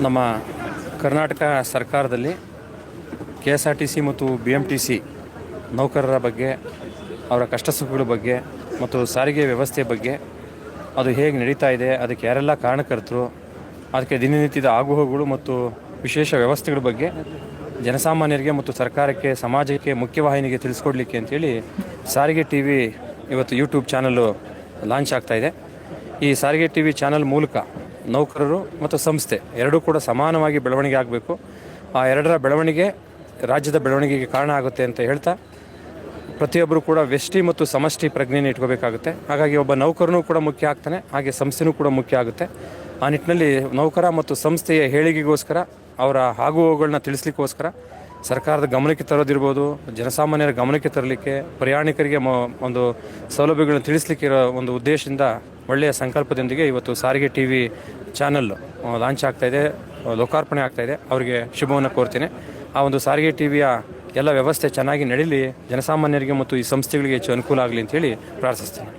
ನಮ್ಮ ಕರ್ನಾಟಕ ಸರ್ಕಾರದಲ್ಲಿ KSRTC ಮತ್ತು BMTC ನೌಕರರ ಬಗ್ಗೆ, ಅವರ ಕಷ್ಟ ಸುಖಗಳ ಬಗ್ಗೆ ಮತ್ತು ಸಾರಿಗೆ ವ್ಯವಸ್ಥೆ ಬಗ್ಗೆ, ಅದು ಹೇಗೆ ನಡೀತಾ ಇದೆ, ಅದಕ್ಕೆ ಯಾರೆಲ್ಲ ಕಾರಣಕರ್ತರು, ಅದಕ್ಕೆ ದಿನನಿತ್ಯದ ಆಗುಹೋಗುಗಳು ಮತ್ತು ವಿಶೇಷ ವ್ಯವಸ್ಥೆಗಳ ಬಗ್ಗೆ ಜನಸಾಮಾನ್ಯರಿಗೆ ಮತ್ತು ಸರ್ಕಾರಕ್ಕೆ, ಸಮಾಜಕ್ಕೆ, ಮುಖ್ಯವಾಹಿನಿಗೆ ತಿಳಿಸ್ಕೊಡ್ಲಿಕ್ಕೆ ಅಂತೇಳಿ ಸಾರಿಗೆ TV ಇವತ್ತು ಯೂಟ್ಯೂಬ್ ಚಾನಲ್ಲು ಲಾಂಚ್ ಆಗ್ತಾಯಿದೆ. ಈ ಸಾರಿಗೆ TV ಚಾನಲ್ ಮೂಲಕ ನೌಕರರು ಮತ್ತು ಸಂಸ್ಥೆ ಎರಡೂ ಕೂಡ ಸಮಾನವಾಗಿ ಬೆಳವಣಿಗೆ ಆಗಬೇಕು. ಆ ಎರಡರ ಬೆಳವಣಿಗೆ ರಾಜ್ಯದ ಬೆಳವಣಿಗೆಗೆ ಕಾರಣ ಆಗುತ್ತೆ ಅಂತ ಹೇಳ್ತಾ, ಪ್ರತಿಯೊಬ್ಬರು ಕೂಡ ವ್ಯಷ್ಟಿ ಮತ್ತು ಸಮಷ್ಟಿ ಪ್ರಜ್ಞೆಯನ್ನು ಇಟ್ಕೋಬೇಕಾಗುತ್ತೆ. ಹಾಗಾಗಿ ಒಬ್ಬ ನೌಕರನೂ ಕೂಡ ಮುಖ್ಯ ಆಗ್ತಾನೆ, ಹಾಗೆ ಸಂಸ್ಥೆನೂ ಕೂಡ ಮುಖ್ಯ ಆಗುತ್ತೆ. ಆ ನಿಟ್ಟಿನಲ್ಲಿ ನೌಕರ ಮತ್ತು ಸಂಸ್ಥೆಯ ಹೇಳಿಕೆಗೋಸ್ಕರ, ಅವರ ಆಗುಹೋಗುಗಳನ್ನ ತಿಳಿಸ್ಲಿಕ್ಕೋಸ್ಕರ ಸರ್ಕಾರದ ಗಮನಕ್ಕೆ ತರೋದಿರ್ಬೋದು, ಜನಸಾಮಾನ್ಯರ ಗಮನಕ್ಕೆ ತರಲಿಕ್ಕೆ, ಪ್ರಯಾಣಿಕರಿಗೆ ಒಂದು ಸೌಲಭ್ಯಗಳನ್ನು ತಿಳಿಸ್ಲಿಕ್ಕೆ ಇರೋ ಒಂದು ಉದ್ದೇಶದಿಂದ, ಒಳ್ಳೆಯ ಸಂಕಲ್ಪದೊಂದಿಗೆ ಇವತ್ತು ಸಾರಿಗೆ TV ಚಾನಲ್ ಲಾಂಚ್ ಆಗ್ತಾಯಿದೆ, ಲೋಕಾರ್ಪಣೆ ಆಗ್ತಾಯಿದೆ. ಅವರಿಗೆ ಶುಭವನ್ನು ಕೋರ್ತೀನಿ. ಆ ಒಂದು ಸಾರಿಗೆ TVಯ ಎಲ್ಲ ವ್ಯವಸ್ಥೆ ಚೆನ್ನಾಗಿ ನಡೀಲಿ, ಜನಸಾಮಾನ್ಯರಿಗೆ ಮತ್ತು ಈ ಸಂಸ್ಥೆಗಳಿಗೆ ಹೆಚ್ಚು ಅನುಕೂಲ ಆಗಲಿ ಅಂತೇಳಿ ಪ್ರಾರ್ಥಿಸ್ತೀನಿ.